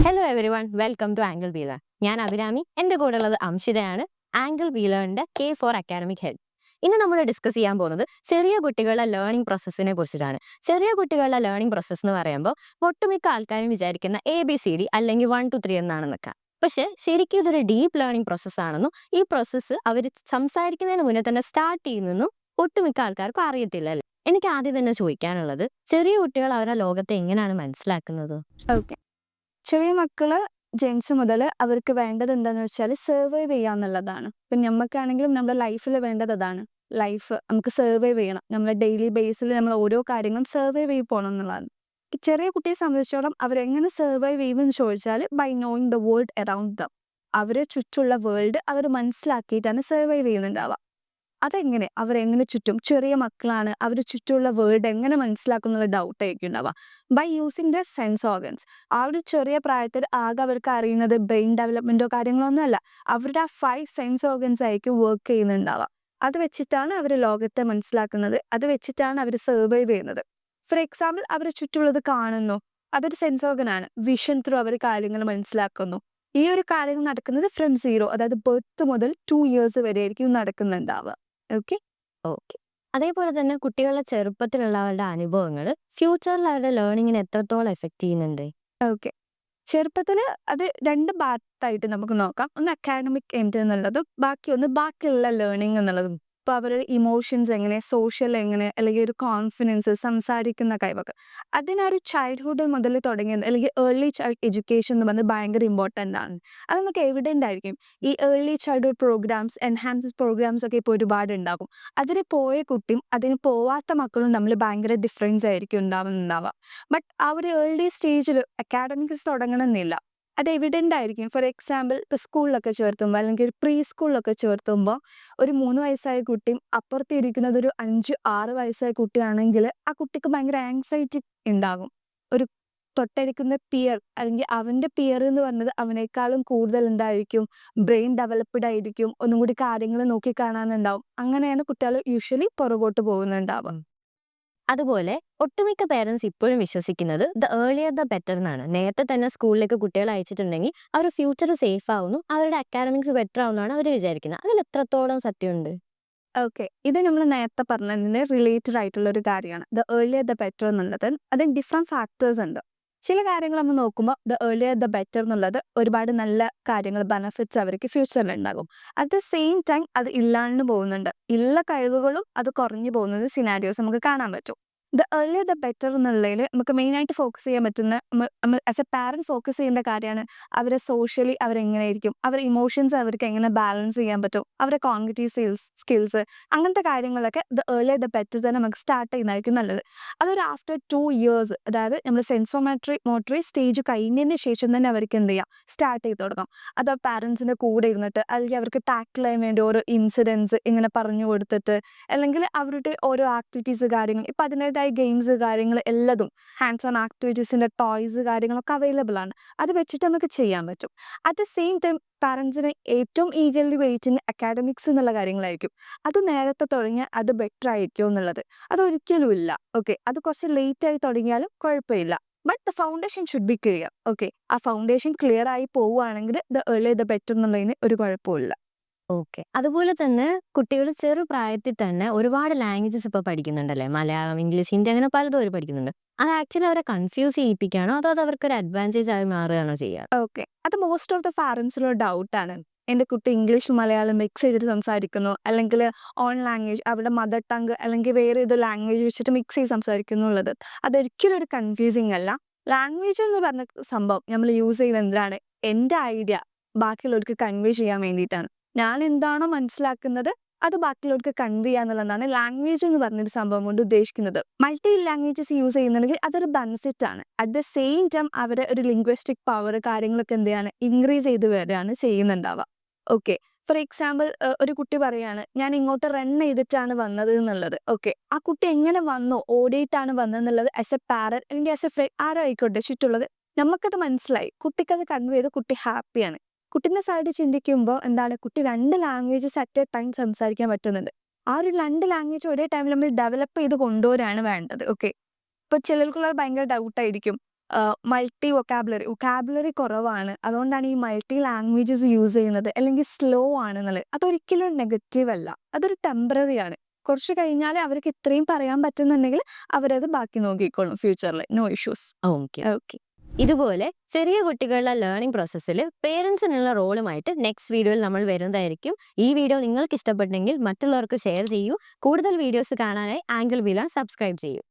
Hello everyone welcome to angle wheeler. ഞാൻ അഭിരാമി. എൻ്റെ കൂടെ ഉള്ളത് അംഷിതയാണ്. ആംഗിൾ വീലറിൻ്റെ K4 അക്കാഡമിക് ഹെഡ്. ഇന്ന് നമ്മൾ ഡിസ്കസ് ചെയ്യാൻ പോകുന്നത് ചെറിയ കുട്ടികളുടെ ലേണിംഗ് പ്രോസസ്സിനെ കുറിച്ചിട്ടാണ്. ചെറിയ കുട്ടികളുടെ ലേണിംഗ് പ്രോസസ്സ് എന്ന് പറയുമ്പോൾ ഒട്ടുമിക്ക ആൾക്കാരും വിചാരിക്കുന്ന ABCD അല്ലെങ്കിൽ 1 to 3 എന്നാണെന്നൊക്കെ. പക്ഷേ ശരിക്കും ഇതൊരു ഡീപ്പ് ലേണിംഗ് പ്രോസസ്സാണെന്നും ഈ പ്രോസസ്സ് അവർ സംസാരിക്കുന്നതിന് മുന്നേ തന്നെ സ്റ്റാർട്ട് ചെയ്യുന്നെന്നും ഒട്ടുമിക്ക ആൾക്കാർക്കും അറിയത്തില്ല അല്ലേ. എനിക്ക് ആദ്യം തന്നെ ചോദിക്കാനുള്ളത്, ചെറിയ കുട്ടികൾ അവരുടെ ലോകത്തെ എങ്ങനെയാണ് മനസ്സിലാക്കുന്നത്? ഓക്കെ. ചെറിയ മക്കള് ജനിച്ചു മുതൽ അവർക്ക് വേണ്ടത് എന്താണെന്ന് വെച്ചാൽ സർവൈവ് ചെയ്യാന്നുള്ളതാണ്. ഇപ്പം നമുക്കാണെങ്കിലും നമ്മുടെ ലൈഫിൽ വേണ്ടത് അതാണ്. ലൈഫ് നമുക്ക് സർവൈവ് ചെയ്യണം. നമ്മുടെ ഡെയിലി ബേസിൽ നമ്മൾ ഓരോ കാര്യങ്ങളും സർവൈവ് ചെയ്ത് പോകണം എന്നുള്ളതാണ്. ഈ ചെറിയ കുട്ടിയെ സംബന്ധിച്ചിടത്തോളം അവരെങ്ങനെ സർവൈവ് ചെയ്യുമെന്ന് ചോദിച്ചാൽ by knowing the world around them. അവരെ ചുറ്റുള്ള വേൾഡ് അവർ മനസ്സിലാക്കിയിട്ടാണ് സർവൈവ് ചെയ്യുന്നുണ്ടാവുക. അതെങ്ങനെ അവരെങ്ങനെ ചുറ്റും ചെറിയ മക്കളാണ് അവർ ചുറ്റുമുള്ള വേൾഡ് എങ്ങനെ മനസ്സിലാക്കുന്നുള്ള ഡൗട്ട് ആയിരിക്കും ഉണ്ടാവുക. By using the sense organs. ആ ഒരു ചെറിയ പ്രായത്തിൽ ആകെ അവർക്ക് അറിയുന്നത് ബ്രെയിൻ ഡെവലപ്മെന്റോ കാര്യങ്ങളോ ഒന്നുമല്ല. അവരുടെ ആ 5 സെൻസ് ഓർഗൻസ് ആയിരിക്കും വർക്ക് ചെയ്യുന്നുണ്ടാവുക. അത് വെച്ചിട്ടാണ് അവർ ലോകത്തെ മനസ്സിലാക്കുന്നത്. അത് വെച്ചിട്ടാണ് അവർ സർവൈവ് ചെയ്യുന്നത്. ഫോർ എക്സാമ്പിൾ, അവർ ചുറ്റുമുള്ളത് കാണുന്നു. അതൊരു സെൻസ് ഓർഗൻ ആണ്. വിഷൻ ത്രൂ അവർ കാര്യങ്ങൾ മനസ്സിലാക്കുന്നു. ഈ ഒരു കാര്യങ്ങൾ നടക്കുന്നത് ഫ്രം സീറോ, അതായത് ബർത്ത് മുതൽ 2 years വരെ ആയിരിക്കും നടക്കുന്നുണ്ടാവുക. ഓക്കെ. ഓക്കെ. അതേപോലെ തന്നെ കുട്ടികളുടെ ചെറുപ്പത്തിലുള്ള അവരുടെ അനുഭവങ്ങൾ ഫ്യൂച്ചറിൽ അവരുടെ ലേണിങ്ങിനെ എത്രത്തോളം എഫക്റ്റ് ചെയ്യുന്നുണ്ട്? ഓക്കെ. ചെറുപ്പത്തില് അത് 2 പാർട്ടായിട്ട് നമുക്ക് നോക്കാം. ഒന്ന് അക്കാഡമിക് എൻഡ് എന്നുള്ളതും ബാക്കിയുള്ള ലേണിംഗ് എന്നുള്ളതും. ഇപ്പോൾ അവരുടെ ഇമോഷൻസ് എങ്ങനെ, സോഷ്യൽ എങ്ങനെ, അല്ലെങ്കിൽ ഒരു കോൺഫിഡൻസ്, സംസാരിക്കുന്ന കഴിവൊക്കെ. അതിനൊരു ചൈൽഡ്ഹുഡ് മുതൽ തുടങ്ങിയത് അല്ലെങ്കിൽ ഏർലി ചൈൽഡ് എഡ്യൂക്കേഷൻ എന്ന് പറഞ്ഞത് ഭയങ്കര ഇമ്പോർട്ടൻ്റ് ആണ്. അത് നമുക്ക് എവിഡൻ്റ് ആയിരിക്കും. ഈ early childhood programmes, enhance programmes ഒക്കെ ഇപ്പോൾ ഒരുപാട് ഉണ്ടാകും. അതിന് പോയ കുട്ടിയും അതിന് പോവാത്ത മക്കളും തമ്മിൽ ഭയങ്കര ഡിഫറൻസ് ആയിരിക്കും ഉണ്ടാവുക. ബട്ട് ആ ഒരു ഏർലി സ്റ്റേജിൽ അക്കാഡമിക്സ് തുടങ്ങണമെന്നില്ല. അത് എവിഡൻ്റ് ആയിരിക്കും. ഫോർ എക്സാമ്പിൾ, ഇപ്പോൾ സ്കൂളിലൊക്കെ ചേർത്തുമ്പോൾ അല്ലെങ്കിൽ ഒരു പ്രീ സ്കൂളിലൊക്കെ ചേർത്തുമ്പോൾ ഒരു 3 വയസ്സായ കുട്ടിയും അപ്പുറത്ത് ഇരിക്കുന്നത് ഒരു 5-6 വയസ്സായ കുട്ടിയാണെങ്കിൽ ആ കുട്ടിക്ക് ഭയങ്കര ആങ്സൈറ്റി ഉണ്ടാകും. ഒരു തൊട്ടടുക്കുന്ന പിയർ അല്ലെങ്കിൽ അവൻ്റെ പിയർ എന്ന് പറഞ്ഞത് അവനേക്കാളും കൂടുതൽ എന്തായിരിക്കും, ബ്രെയിൻ ഡെവലപ്ഡ് ആയിരിക്കും, ഒന്നും കൂടി കാര്യങ്ങൾ നോക്കിക്കാണാനുണ്ടാവും. അങ്ങനെയാണ് കുട്ടികൾ യൂഷ്വലി പുറകോട്ട് പോകുന്നുണ്ടാവുക. അതുപോലെ ഒട്ടുമിക്ക പേരൻസ് ഇപ്പോഴും വിശ്വസിക്കുന്നത് ദ ഏർലിയർ ദ ബെറ്റർ എന്നാണ്. നേരത്തെ തന്നെ സ്കൂളിലേക്ക് കുട്ടികളെ അയച്ചിട്ടുണ്ടെങ്കിൽ അവർ ഫ്യൂച്ചർ സേഫ് ആവുന്നു, അവരുടെ അക്കാഡമിക്സ് ബെറ്റർ ആവുന്നതാണ് അവർ വിചാരിക്കുന്നത്. അതിൽ എത്രത്തോളം സത്യമുണ്ട്? ഓക്കെ. ഇത് നമ്മൾ നേരത്തെ പറഞ്ഞതിന് റിലേറ്റഡ് ആയിട്ടുള്ള ഒരു കാര്യമാണ്. ദ ഏർലിയർ ദ ബെറ്റർ എന്നുള്ളത്. അതിന് ഡിഫറെൻറ്റ് ഫാക്ടേഴ്സ് ഉണ്ട്. ചില കാര്യങ്ങൾ നമ്മൾ നോക്കുമ്പോൾ ദ ഏർലിയർ ദ ബെറ്റർ എന്നുള്ളത് ഒരുപാട് നല്ല കാര്യങ്ങൾ, ബെനഫിറ്റ്സ് അവർക്ക് ഫ്യൂച്ചറിൽ ഉണ്ടാകും. അറ്റ് ദ സെയിം ടൈം അത് ഇല്ലാണ്ട് പോകുന്നുണ്ട്. ഉള്ള കഴിവുകളും അത് കുറഞ്ഞു പോകുന്നത് സിനാരിയോസ് നമുക്ക് കാണാൻ പറ്റും. ദ ഏർലിയർ ദ ബെറ്റർ എന്നുള്ളതിൽ നമുക്ക് മെയിനായിട്ട് ഫോക്കസ് ചെയ്യാൻ പറ്റുന്ന നമ്മൾ ആസ് എ പാരൻറ്റ് ഫോക്കസ് ചെയ്യേണ്ട കാര്യമാണ് അവരെ സോഷ്യലി അവരെങ്ങനെയായിരിക്കും, അവരുടെ ഇമോഷൻസ് അവർക്ക് എങ്ങനെ ബാലൻസ് ചെയ്യാൻ പറ്റും, അവരുടെ കോഗ്നിറ്റീവ് സ്കിൽസ്, അങ്ങനത്തെ കാര്യങ്ങളൊക്കെ ദ ഏർലിയർ ദ ബെറ്റർ തന്നെ നമുക്ക് സ്റ്റാർട്ട് ചെയ്യുന്നതായിരിക്കും നല്ലത്. അതൊരു ആഫ്റ്റർ 2 years, അതായത് നമ്മൾ മോട്ടറി സ്റ്റേജ് കഴിഞ്ഞതിന് ശേഷം തന്നെ അവർക്ക് എന്ത് ചെയ്യാം, സ്റ്റാർട്ട് ചെയ്ത് തുടങ്ങാം. അത് പാരൻസിൻ്റെ കൂടെ ഇരുന്നിട്ട് അല്ലെങ്കിൽ അവർക്ക് ടാക്കിൾ ചെയ്യാൻ വേണ്ടി ഓരോ ഇൻസിഡൻസ് ഇങ്ങനെ പറഞ്ഞു കൊടുത്തിട്ട്, അല്ലെങ്കിൽ അവരുടെ ഓരോ ആക്ടിവിറ്റീസ് കാര്യങ്ങൾ, ഇപ്പം അതിൻ്റെതായ ഗെയിംസ് കാര്യങ്ങൾ എല്ലാതും, ഹാൻഡ്സ് ഓൺ ആക്ടിവിറ്റീസിൻ്റെ ടോയ്സ് കാര്യങ്ങളൊക്കെ അവൈലബിൾ ആണ്. അത് വെച്ചിട്ട് നമുക്ക് ചെയ്യാൻ പറ്റും. അറ്റ് ദ സെയിം ടൈം പാരൻസിന് ഏറ്റവും ഈഗർലി വെയിറ്റിംഗ് അക്കാഡമിക്സ് എന്നുള്ള കാര്യങ്ങളായിരിക്കും. അത് നേരത്തെ തുടങ്ങിയാൽ അത് ബെറ്റർ ആയിരിക്കും എന്നുള്ളത് അതൊരിക്കലും ഇല്ല. ഓക്കെ, അത് കുറച്ച് ലേറ്റ് ആയി തുടങ്ങിയാലും കുഴപ്പമില്ല. But the foundation should be clear. Okay, ആ ഫൗണ്ടേഷൻ ക്ലിയർ ആയി പോവുകയാണെങ്കിൽ ദ ഏർലിയർ ദ ബെറ്റർ എന്നുള്ളതിന് ഒരു കുഴപ്പമില്ല. ഓക്കെ. അതുപോലെ തന്നെ കുട്ടികൾ ചെറുപ്രായത്തിൽ തന്നെ ഒരുപാട് ലാംഗ്വേജസ് ഇപ്പോൾ പഠിക്കുന്നുണ്ടല്ലേ. മലയാളം, ഇംഗ്ലീഷ്, ഹിന്ദി അങ്ങനെ പലതും അവർ പഠിക്കുന്നുണ്ട്. അത് ആക്ച്വലി അവരെ കൺഫ്യൂസ് ചെയ്യിപ്പിക്കുകയാണോ അതോ അത് അവർക്കൊരു അഡ്വാൻറ്റേജ് ആയി മാറുകയാണോ ചെയ്യുക? ഓക്കെ, അത് മോസ്റ്റ് ഓഫ് ദ പാരൻസിനുള്ള ഡൗട്ടാണ്. എൻ്റെ കുട്ടി ഇംഗ്ലീഷും മലയാളം മിക്സ് ചെയ്തിട്ട് സംസാരിക്കുന്നു, അല്ലെങ്കിൽ ഓൺ ലാംഗ്വേജ് അവരുടെ മദർ ടങ് അല്ലെങ്കിൽ വേറെ ഏതോ ലാംഗ്വേജ് വെച്ചിട്ട് മിക്സ് ചെയ്ത് സംസാരിക്കുന്നു എന്നുള്ളത് അതൊരിക്കലും ഒരു കൺഫ്യൂസിങ് അല്ല. ലാംഗ്വേജ് എന്ന് പറഞ്ഞ സംഭവം നമ്മൾ യൂസ് ചെയ്യുന്നത് എന്തിനാണ്? എൻ്റെ ഐഡിയ ബാക്കിയുള്ളവർക്ക് കൺവേ ചെയ്യാൻ വേണ്ടിയിട്ടാണ്. ഞാൻ എന്താണോ മനസ്സിലാക്കുന്നത് അത് ബാക്കിയുള്ളവർക്ക് കൺവേ ചെയ്യുക എന്നുള്ളതാണ് ലാംഗ്വേജ് എന്ന് പറഞ്ഞൊരു സംഭവം കൊണ്ട് ഉദ്ദേശിക്കുന്നത്. മൾട്ടി ലാംഗ്വേജസ് യൂസ് ചെയ്യുന്നുണ്ടെങ്കിൽ അതൊരു ബെനിഫിറ്റ് ആണ്. അറ്റ് ദ സെയിം ടൈം അവരുടെ ഒരു ലിംഗ്വിസ്റ്റിക് പവർ കാര്യങ്ങളൊക്കെ എന്ത് ചെയ്യാണ്, ഇൻക്രീസ് ചെയ്ത് വരികയാണ് ചെയ്യുന്നുണ്ടാവുക. ഓക്കെ, ഫോർ എക്സാമ്പിൾ, ഒരു കുട്ടി പറയാണ് ഞാൻ ഇങ്ങോട്ട് റൺ ചെയ്തിട്ടാണ് വന്നത് എന്നുള്ളത്. ഓക്കെ, ആ കുട്ടി എങ്ങനെ വന്നു, ഓടിയിട്ടാണ് വന്നതെന്നുള്ളത് ആസ് എ പാരന്റ് അല്ലെങ്കിൽ ആസ് എ ഫ്രണ്ട് ആരോ ആയിക്കോട്ടെ ചുറ്റുള്ളത് നമുക്കത് മനസ്സിലായി, കുട്ടിക്കത് കൺവേ ചെയ്ത് കുട്ടി ഹാപ്പിയാണ്. കുട്ടീൻ്റെ സൈഡ് ചിന്തിക്കുമ്പോൾ എന്താണ്, കുട്ടി 2 ലാംഗ്വേജസ് അറ്റ് എ ടൈം സംസാരിക്കാൻ പറ്റുന്നുണ്ട്. ആ ഒരു 2 ലാംഗ്വേജ് ഒരേ ടൈമിൽ നമ്മൾ ഡെവലപ്പ് ചെയ്ത് കൊണ്ടുവരാണ് വേണ്ടത്. ഓക്കെ, ഇപ്പോൾ ചിലർക്കുള്ള ഭയങ്കര ഡൗട്ടായിരിക്കും, മൾട്ടി വൊക്കാബുലറി കുറവാണ്, അതുകൊണ്ടാണ് ഈ മൾട്ടി ലാംഗ്വേജസ് യൂസ് ചെയ്യുന്നത്, അല്ലെങ്കിൽ സ്ലോ ആണെന്നുള്ളത്, അതൊരിക്കലും നെഗറ്റീവ് അല്ല. അതൊരു ടെമ്പററി ആണ്. കുറച്ച് കഴിഞ്ഞാൽ അവർക്ക് ഇത്രയും പറയാൻ പറ്റുന്നുണ്ടെങ്കിൽ അവരത് ബാക്കി നോക്കിക്കോളും ഫ്യൂച്ചറിൽ. No issues. ഓക്കെ. ഓക്കെ. ഇതുപോലെ ചെറിയ കുട്ടികളുടെ ലേണിംഗ് പ്രോസസ്സിൽ പേരൻസിനുള്ള റോളുമായിട്ട് നെക്സ്റ്റ് വീഡിയോയിൽ നമ്മൾ വരുന്നതായിരിക്കും. ഈ വീഡിയോ നിങ്ങൾക്ക് ഇഷ്ടപ്പെട്ടെങ്കിൽ മറ്റുള്ളവർക്ക് ഷെയർ ചെയ്യൂ. കൂടുതൽ വീഡിയോസ് കാണാനായി ആംഗിൾ വീലർ സബ്സ്ക്രൈബ് ചെയ്യൂ.